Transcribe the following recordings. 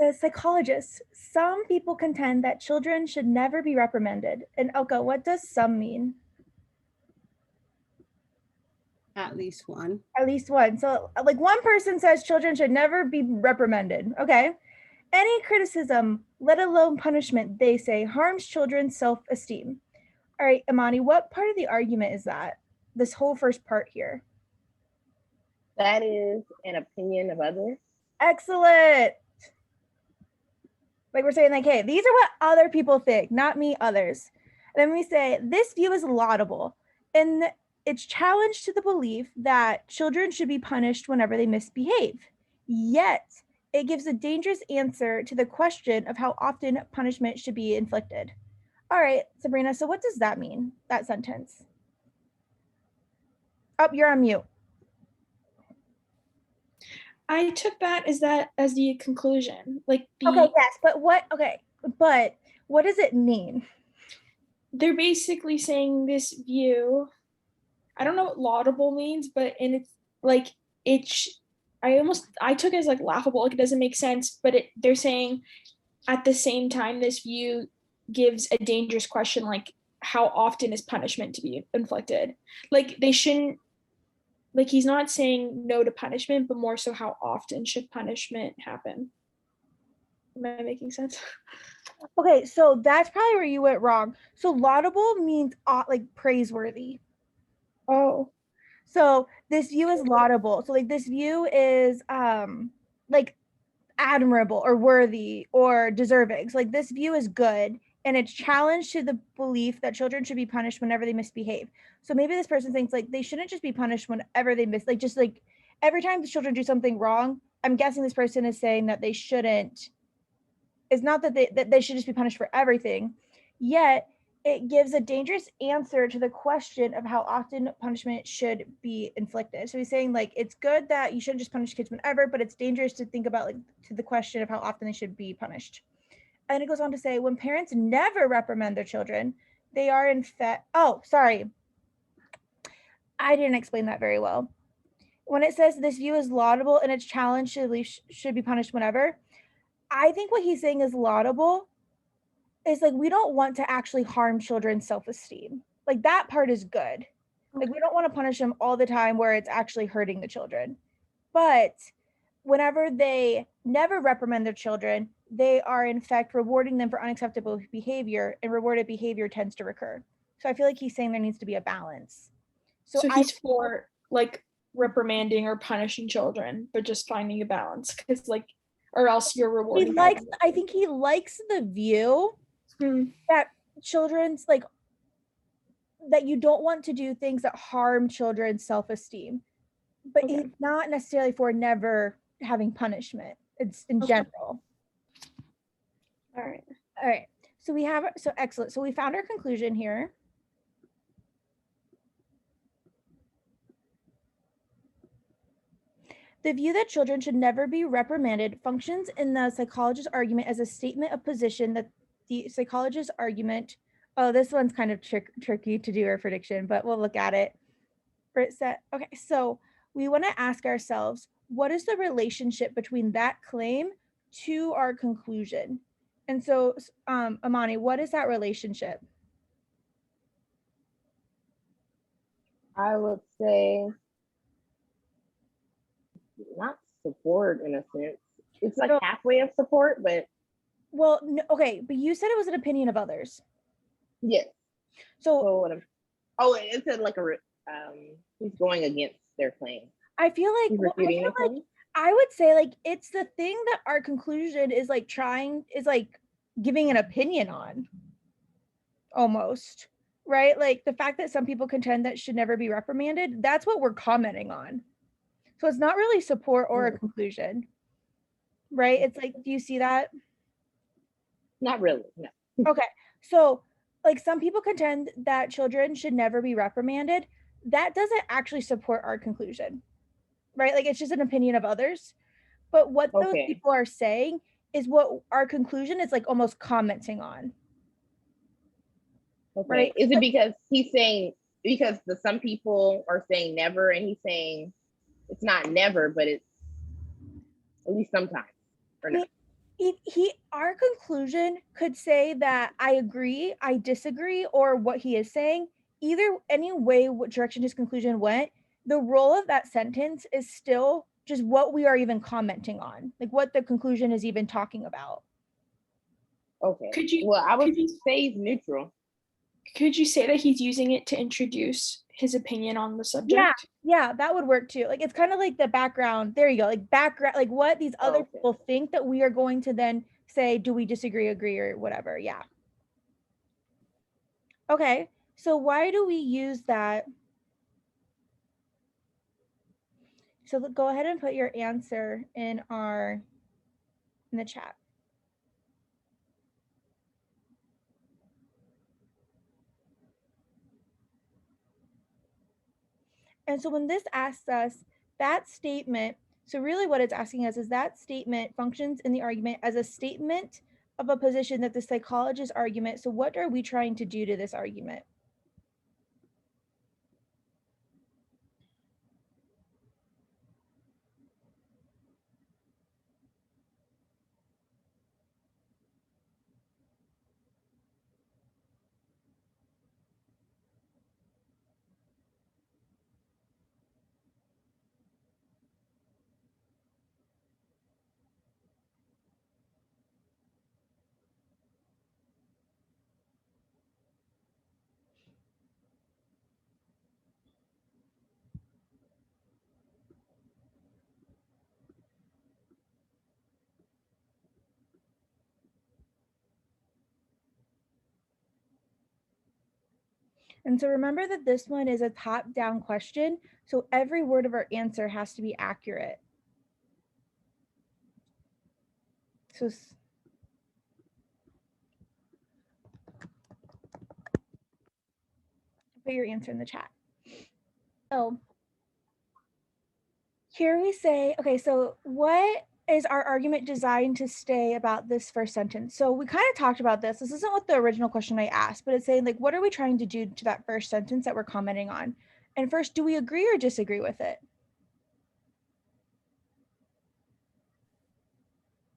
says psychologists. Some people contend that children should never be reprimanded. And Elka, what does some mean? At least one. At least one. So like one person says children should never be reprimanded. Okay. Any criticism, let alone punishment, they say, harms children's self-esteem. All right, Imani, what part of the argument is that? This whole first part here. That is an opinion of others. Excellent. Like we're saying, like, hey, these are what other people think, not me, others. And then we say, this view is laudable. And it's challenged to the belief that children should be punished whenever they misbehave. Yet, it gives a dangerous answer to the question of how often punishment should be inflicted. All right, Sabrina, so what does that mean, that sentence? Oh, you're on mute. I took that as the conclusion. Like okay, yes, but what does it mean? They're basically saying this view, I don't know what laudable means, but I took it as like laughable, like it doesn't make sense, but they're saying at the same time this view gives a dangerous question, like how often is punishment to be inflicted? Like they shouldn't, like he's not saying no to punishment, but more so how often should punishment happen. Am I making sense? Okay, so that's probably where you went wrong. So laudable means like praiseworthy. Oh. So this view is laudable. So like this view is like admirable or worthy or deserving. So like this view is good, and it's challenged to the belief that children should be punished whenever they misbehave. So maybe this person thinks like they shouldn't just be punished whenever they like just like every time the children do something wrong. I'm guessing this person is saying that they shouldn't. It's not that they should just be punished for everything. Yet it gives a dangerous answer to the question of how often punishment should be inflicted. So he's saying like it's good that you shouldn't just punish kids whenever, but it's dangerous to think about like to the question of how often they should be punished. And it goes on to say, when parents never reprimand their children, they are in fact, oh, sorry. I didn't explain that very well. When it says this view is laudable and its challenge should be punished whenever, I think what he's saying is laudable is like, we don't want to actually harm children's self-esteem. Like that part is good. Like we don't want to punish them all the time where it's actually hurting the children. But whenever they never reprimand their children, they are in fact rewarding them for unacceptable behavior, and rewarded behavior tends to recur. So I feel like he's saying there needs to be a balance. So he's for like reprimanding or punishing children, but just finding a balance, because like, or else you're rewarding. I think he likes the view that children's like that you don't want to do things that harm children's self-esteem, but he's not necessarily for never having punishment. It's in general. All right. So excellent. So we found our conclusion here. The view that children should never be reprimanded functions in the psychologist's argument as a statement of position that the psychologist's argument, oh, this one's kind of tricky to do our prediction, but we'll look at it. Okay, so we want to ask ourselves, what is the relationship between that claim to our conclusion? And so, Amani, what is that relationship? I would say not support in a sense. It's like halfway of support, but well, no, okay, but you said it was an opinion of others. Yes. So it said like he's going against their claim. I feel like I would say like it's the thing that our conclusion is like giving an opinion on, almost, right? Like the fact that some people contend that should never be reprimanded, that's what we're commenting on. So it's not really support or a conclusion, right? It's like, do you see that? Not really, no. Okay, so like some people contend that children should never be reprimanded. That doesn't actually support our conclusion, right? Like it's just an opinion of others. But what those people are saying is what our conclusion is like almost commenting on. Okay. Right? Is it because he's saying, because some people are saying never, and he's saying it's not never, but it's at least sometimes, or not? Our conclusion could say that I agree, I disagree, or what he is saying. Either any way, what direction his conclusion went, the role of that sentence is still just what we are even commenting on, like what the conclusion is even talking about. Okay. Could you Well, I would could you, say it's neutral. could you say that he's using it to introduce his opinion on the subject? Yeah, that would work too. Like it's kind of like the background. There you go. Like background, like what these other Okay. people think that we are going to then say, do we disagree, agree, or whatever? Yeah. Okay. So why do we use that? So go ahead and put your answer in the chat. And so when this asks us that statement, so really what it's asking us is that statement functions in the argument as a statement of a position that the psychologist argument. So what are we trying to do to this argument? And so remember that this one is a top-down question, so every word of our answer has to be accurate. So put your answer in the chat. Oh, here we say, okay, so what is our argument designed to stay about this first sentence? So we kind of talked about this. This isn't what the original question I asked, but it's saying like, what are we trying to do to that first sentence that we're commenting on? And first, do we agree or disagree with it?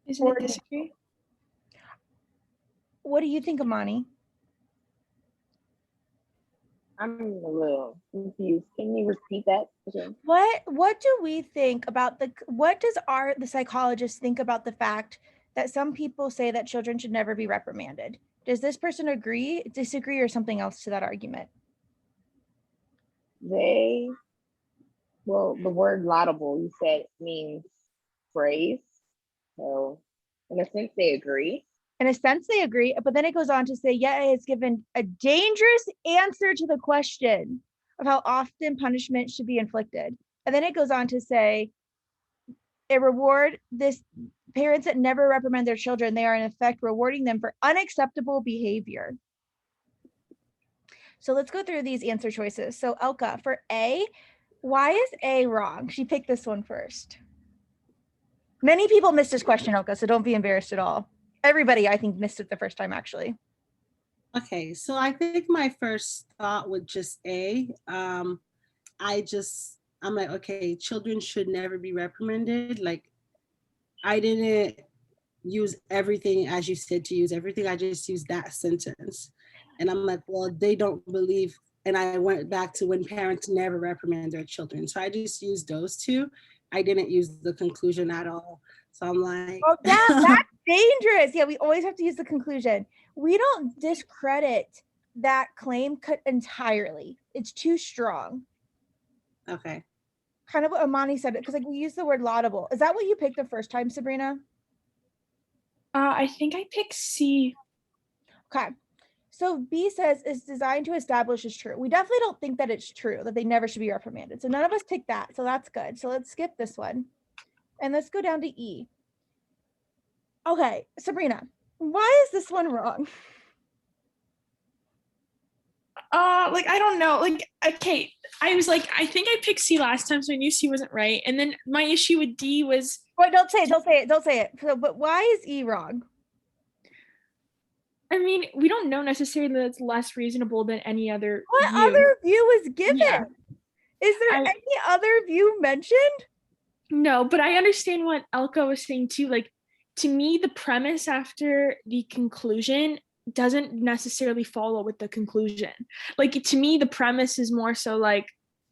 Isn't it disagree? What do you think, Amani? I'm a little confused. Can you repeat that again? What do we think about what does the psychologist think about the fact that some people say that children should never be reprimanded? Does this person agree, disagree, or something else to that argument? The word laudable, you said, means praise. So in a sense, they agree. In a sense, they agree, but then it goes on to say, yeah, it's given a dangerous answer to the question of how often punishment should be inflicted. And then it goes on to say, a reward this parents that never reprimand their children, they are in effect rewarding them for unacceptable behavior. So let's go through these answer choices. So Elka, for A, why is A wrong? She picked this one first. Many people missed this question, Elka, so don't be embarrassed at all. Everybody, I think, missed it the first time, actually. Okay, so I think my first thought was just I'm like, okay, children should never be reprimanded. Like, I didn't use everything as you said to use everything. I just used that sentence. And I'm like, well, they don't believe. And I went back to when parents never reprimand their children. So I just used those two. I didn't use the conclusion at all. So I'm like, oh, that's dangerous. Yeah, we always have to use the conclusion. We don't discredit that claim entirely. It's too strong. okay. Kind of what Amani said, because like we use the word laudable. Is that what you picked the first time, Sabrina? I think I picked C. Okay. So B says is designed to establish is true. We definitely don't think that it's true, that they never should be reprimanded. So none of us picked that. So that's good. So let's skip this one. And let's go down to E. Okay, Sabrina, why is this one wrong? Like I don't know. Like okay, I was like, I think I picked C last time, so I knew C wasn't right. And then my issue with D was. Wait, don't say it. Don't say it. Don't say it. So, but why is E wrong? I mean, we don't know necessarily that it's less reasonable than any other What view. other view is given? Yeah. Is there any other view mentioned? No, but I understand what Elka was saying too. Like, to me, the premise after the conclusion doesn't necessarily follow with the conclusion. Like, to me, the premise is more so like,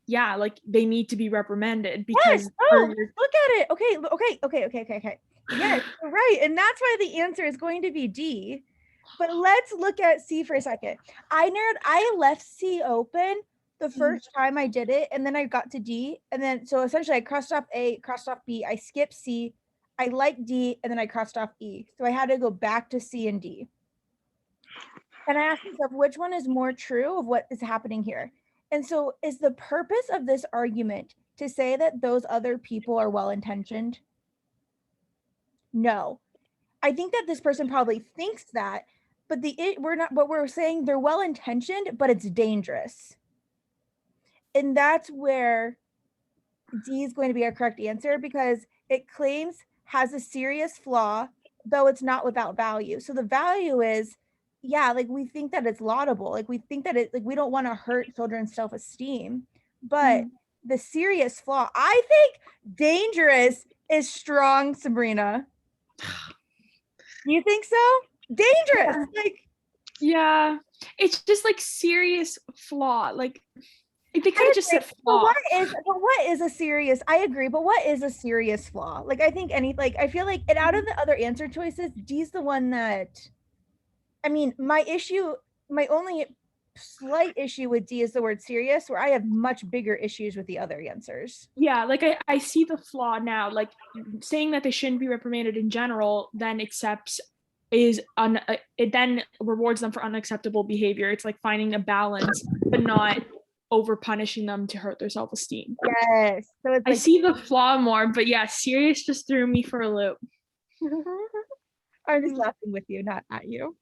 yeah, like they need to be reprimanded because yes. Oh, look at it. Okay. Yes, you're right. And that's why the answer is going to be D. But let's look at C for a second. I left C open the first time I did it, and then I got to D. And then, so essentially I crossed off A, crossed off B, I skipped C, I liked D, and then I crossed off E. So I had to go back to C and D. And I asked myself, which one is more true of what is happening here? And so, is the purpose of this argument to say that those other people are well-intentioned? No. I think that this person probably thinks that, but we're saying they're well-intentioned, but it's dangerous. And that's where D is going to be our correct answer, because it claims has a serious flaw, though it's not without value. So the value is, yeah, like we think that it's laudable. Like we think that we don't want to hurt children's self-esteem, but the serious flaw, I think dangerous is strong, Sabrina. You think so? Dangerous. Like, yeah, it's just like serious flaw. Like they could have just said flaw. But what is a serious? I agree, but what is a serious flaw? Like, I think I feel like, and out of the other answer choices, D's the one that, I mean, my only slight issue with D is the word serious, where I have much bigger issues with the other answers. Yeah, like I see the flaw now. Like saying that they shouldn't be reprimanded in general then it then rewards them for unacceptable behavior. It's like finding a balance, but not over punishing them to hurt their self-esteem. Yes. So it's I see the flaw more, but yeah, serious just threw me for a loop. I'm just laughing with you, not at you.